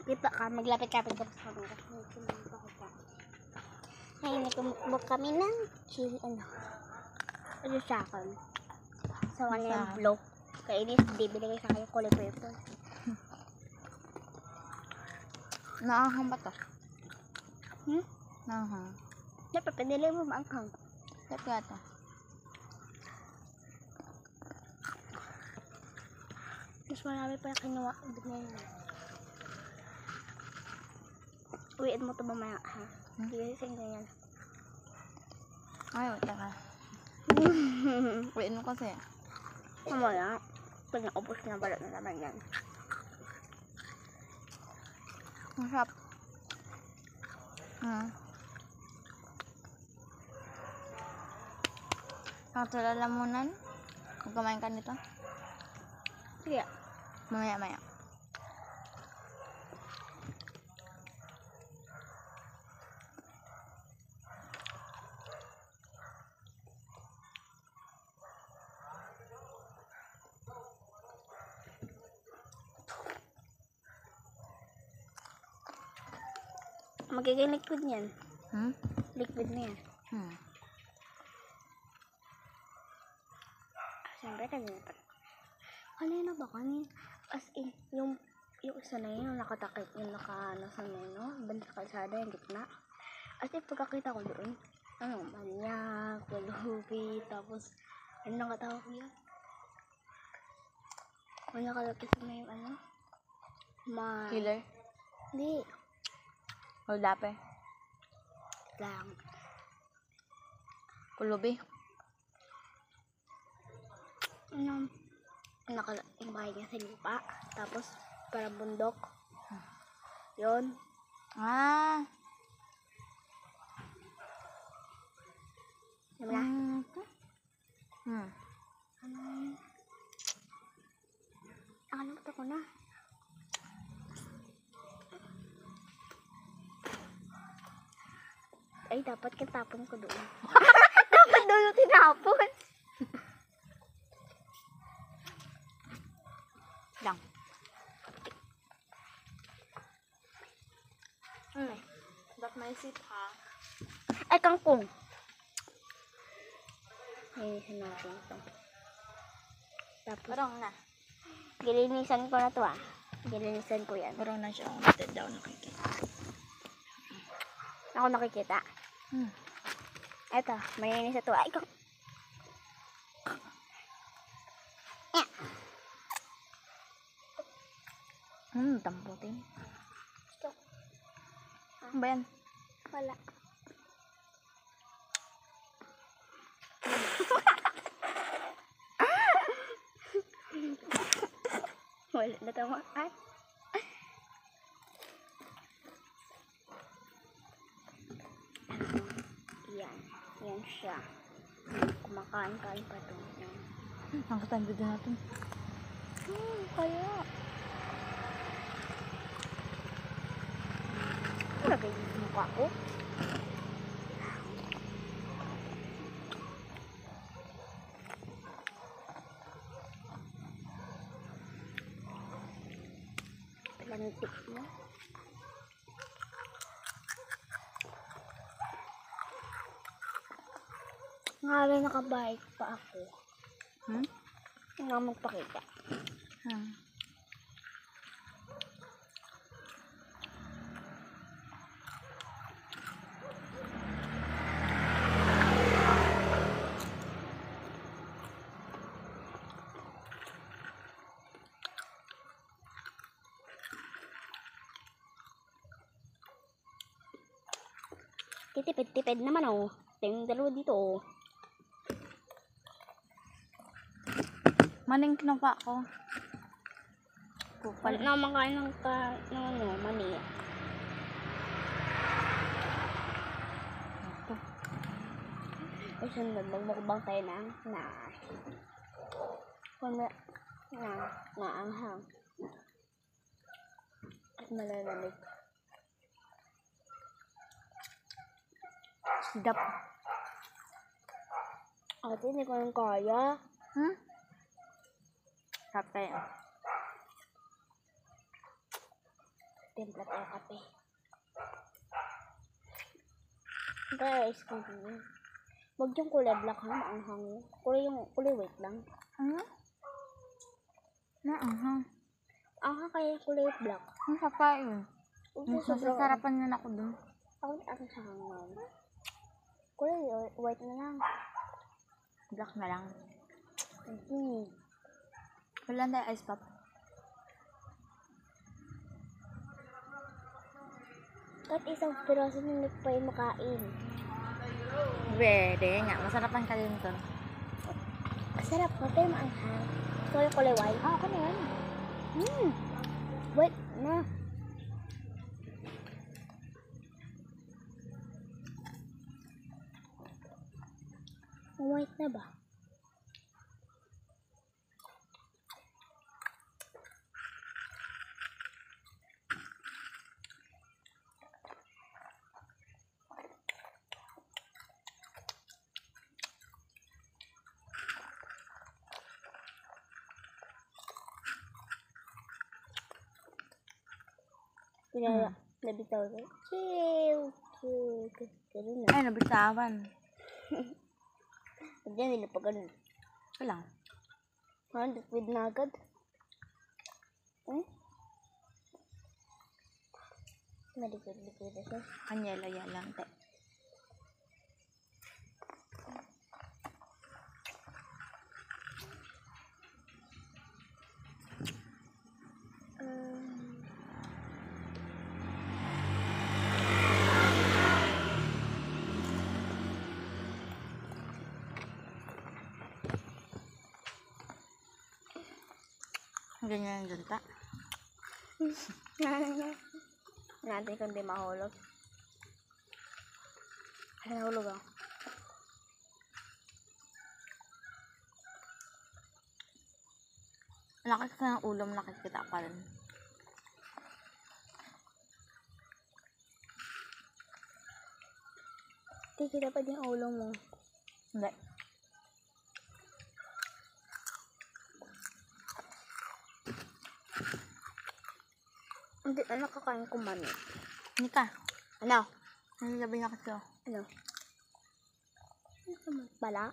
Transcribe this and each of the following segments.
Makita ka, maglapit-lapit ka sa camera. Ngayon, nagkumukbok kami ng chili, ano sa akin. Sa one yung blow. Kainis, di binigay sa akin yung kulay purple. Naanghang ba to? Naanghang. Dapat, pinili mo maanghang. Dapat nga to. Mas marami pa kinuha. Uwiin mo ito mamaya, ha? Gigising ka yan. Ay, wait ka. Wait mo kasi. Mamaya, pag naubos na balot na naman yan. Masarap. Ang lalamunan. Kung kumain ka nito. Sige. Mamaya-maya. Magiging liquid niyan. Liquid na yan. Siyempre, kanina ba? As in, yung isa na yun, yung nakatakip, yung naka-ano sa meno, banda sa kalsada, yung gitna. As in, pagkakita ko doon, manyak, pulubi, tapos, ano nakatawag niya? Kung nakalapis na yung Killer? Hindi. O lape? Lang. Pulubi? Yung bahay niya sa lupa, tapos parang bundok. Yun. Diba? Nakalimutan ko na. Ay, dapat kitapon ko doon. Dapat doon yung tinapon. Lang. Ba't may sip ha? Ay, kangkong. Linisan natin ito. Tapos, Parang na. gilinisan ko na to Gilinisan ko yan. Parang na siya. Natin daw nakikita. Ako nakikita. Eto, malinis ito. Ay, Tamputin. Stop. Ano ba yan? Wala. Wala na tamaan. Yan siya. Kumakain-kain pa ito. Ang katang video natin. Kaya. Lagay yung mukha ko. Lantik mo. Nga rin nakabike pa ako. Hindi ako magpakita. Titipid-tipid naman Tingin dalawa dito Maning kinapa ko. Kupal na makain ng mani. Sunod, magmukbang tayo ng naanghang. At malalamig. Sidap. Ate, hindi ko nang kaya. Sarap tayo. Timpla tayo kape. Guys, kung wag yung kulay black ha, maanghang yun. Kulay white lang. Ano? Naanghang. Anghang kaya yung kulay black. Ang kakain. Masasarapan na ako dun. Ako sa hanggang. Kulay white na lang. Black na lang. Mm-hmm. Wala tayo ice pop. Kahit isang piraso na pa yung makain. Pwede nga. Masarapan ka din dun. Sarap pa, pero maanghang. So, yung kulay white. Ako na yan. White na. White na ba? Nabitaw ko. Chill. Ganun na. Ay, nabitawan. Diyan nila pa ganun. Wala. Liquid na agad. Liquid na siya. Kanyela yan lang, te. Ganyan yung junta. Natin kung di mahulog. Ay, nahulog ako. Laki ka ng ulam, nakikita pa rin. Kikita pa din ulo mo. Hindi. Hindi na nakakain ko mami. Hindi ka. Ano? Nagsasabi na kasi ako. Ano? Ano pala?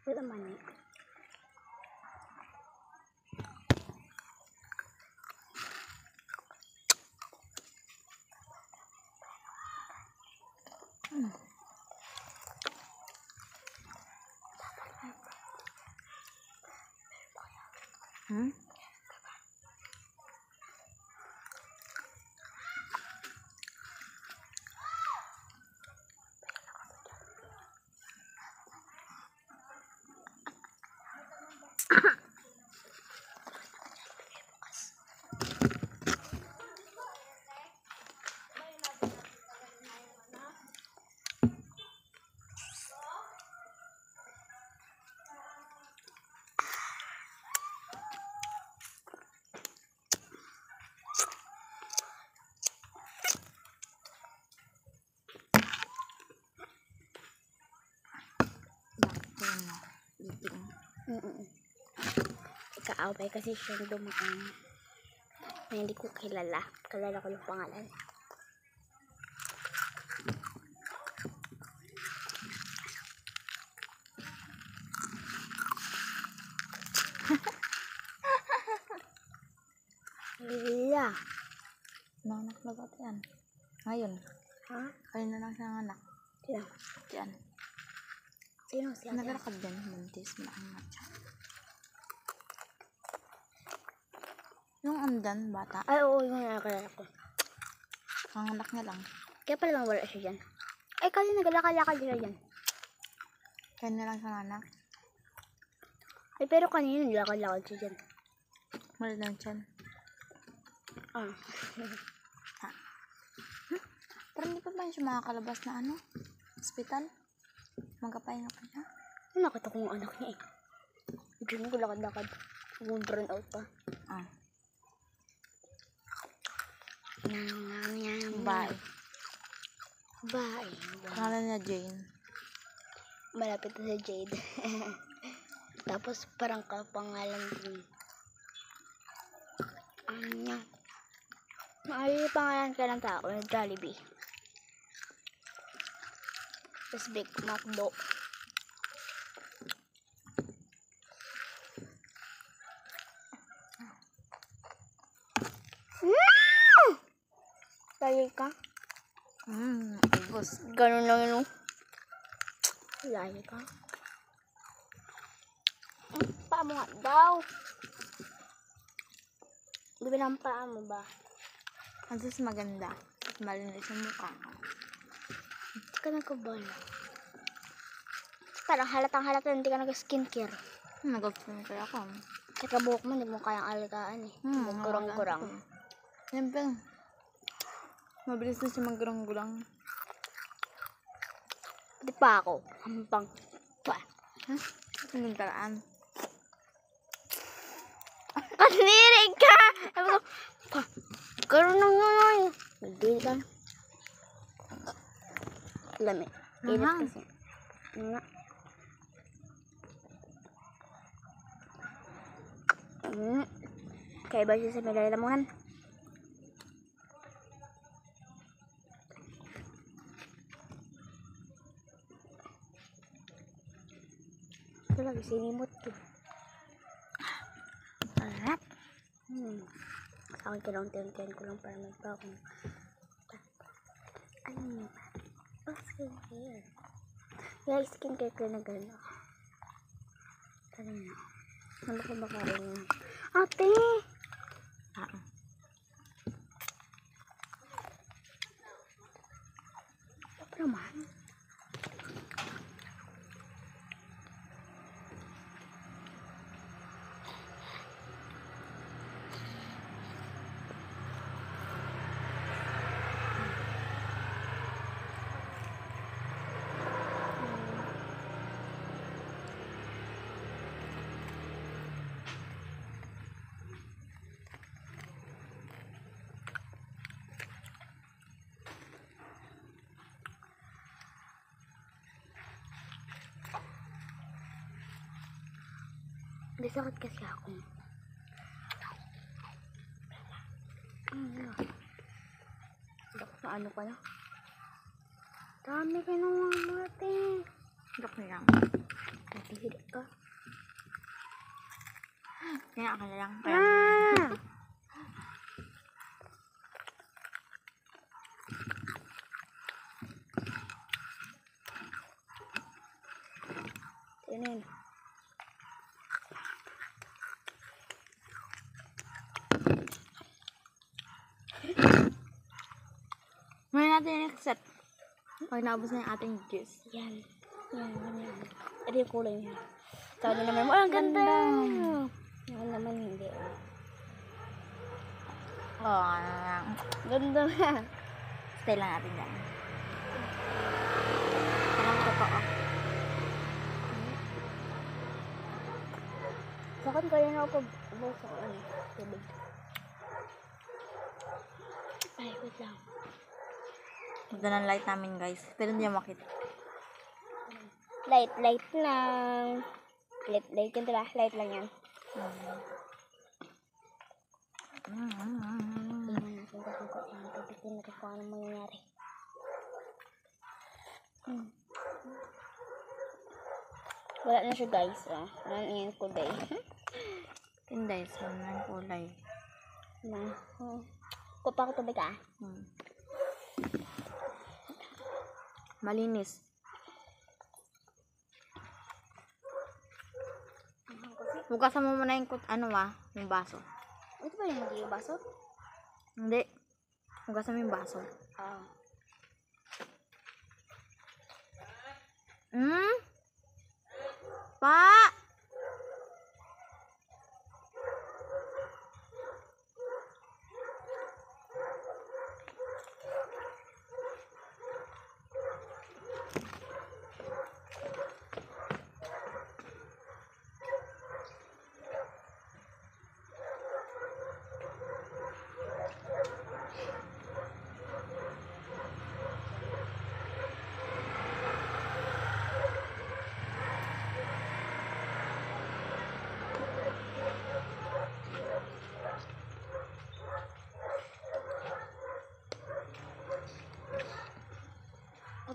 Wala mani. Hmm? Kaaway kasi siya dumaan na hindi ko kilala. Kalala ko yung pangalan. Yeah. Nanak na ba yan? Ngayon. Ha? Kayo na lang siyang anak. Sino? Diyan. Sino si ate? Nagalakad din. Buntis. Malaking matcha. Yung andan, bata. Ay, oo, yung nakalala ko. Ang anak niya lang. Kaya pala lang wala siya dyan. Ay, kasi nagalakad-lakad siya dyan. Kaya na lang sa anak. Ay, pero kanina naglakad-lakad siya dyan. Malit lang siya. Ah. Pero hindi pa ba siya makakalabas na ano? Hospital? Magkapahinga pa siya? Nakita ko yung anak niya eh. Bigyan mo naglakad-lakad. Burn out pa. Ah. Bye. Bye. Pangalan niya Jane. Malapit na sa Jade. Tapos parang kapangalan din. Ano pangalan ka ng tao? Jollibee. Tapos Big Macdo. Lagi ka? Ubus. Ganun lang yun. Lagi ka? Paa mo nga daw. Di ba ng paa mo ba? Ang sus maganda. At malinis yung mukha. Hindi ka nagkabala. Parang halatang-halata hindi ka nag-skincare. Nag-option kaya ako. Sa buhok mo, hindi mo kayang alikaan eh. Kurang-kurang. Siyempre. Mabilis na siya mag-gurang-gurang. Di pa ako. Hampang. Pa. Anong karaan? Kanirig ka! Sabi ko, pa. Karoon ng ngayon. Hindi ka. Lamig. Init kasi. Nga. Kaya ba siya sa may lalamuhan? Ito lagi sinimot ko. Alap. Sa akin kinong-ten ko lang para magpakong. Ano yun? Oh, skincare. Yeah, skincare ko na gano'n. Tara na. Ano ko ba kain niya? Ate! Apa naman? May sakit kasi ako. Ano ka na? Dami ka nang mamati. Dok na lang. Natihid ka. Kaya ka na lang. Tinin. Ngayon natin yung next set. Pag naubos na yung ating juice. Yan. Yan. Ito yung kulay niya. Sabi naman mo, ang ganda. Yan naman hindi. Ganda na. Stay lang natin dyan. Kailangan ko pa Sakit ka rin ako pag ubos ako tubig. Ay, wait lang. Ganda ng light namin guys. Pero hindi niya makita. Light lang. Light yan diba? Light lang yan. Tingnan natin kasukat ng tubig. Tingnan natin kung ano mangyayari. Wala na siya guys. Wala na yung kulay. Tinday, saan na yung kulay. Kupa ko tubig Malinis. Kasi, Hugasan mo muna yung yung baso. ito ba yung hindi yung baso? Hindi. Hugasan mo yung baso. Ah. Pa!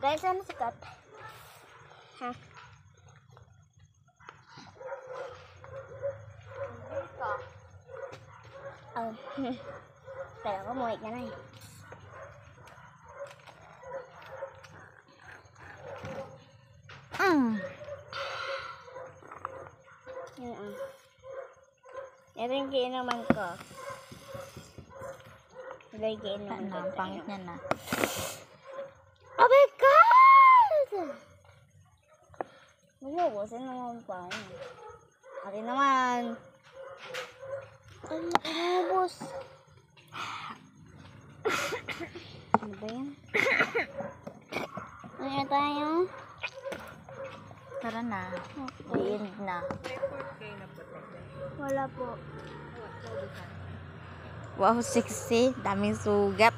Guys, ano sikat? Ha? Oh. Kaya ko muwi ka na eh. Ito yung kiinaman ko. Ito yung kiinaman ko. Ang pangit niya na. Oh my God! Mag-ubusin naman pa. Akin naman. Ay, inubos. Ano ba yan? Ano tayo? Tara na. The end na. Wala po. Wow, sexy. Daming sugat.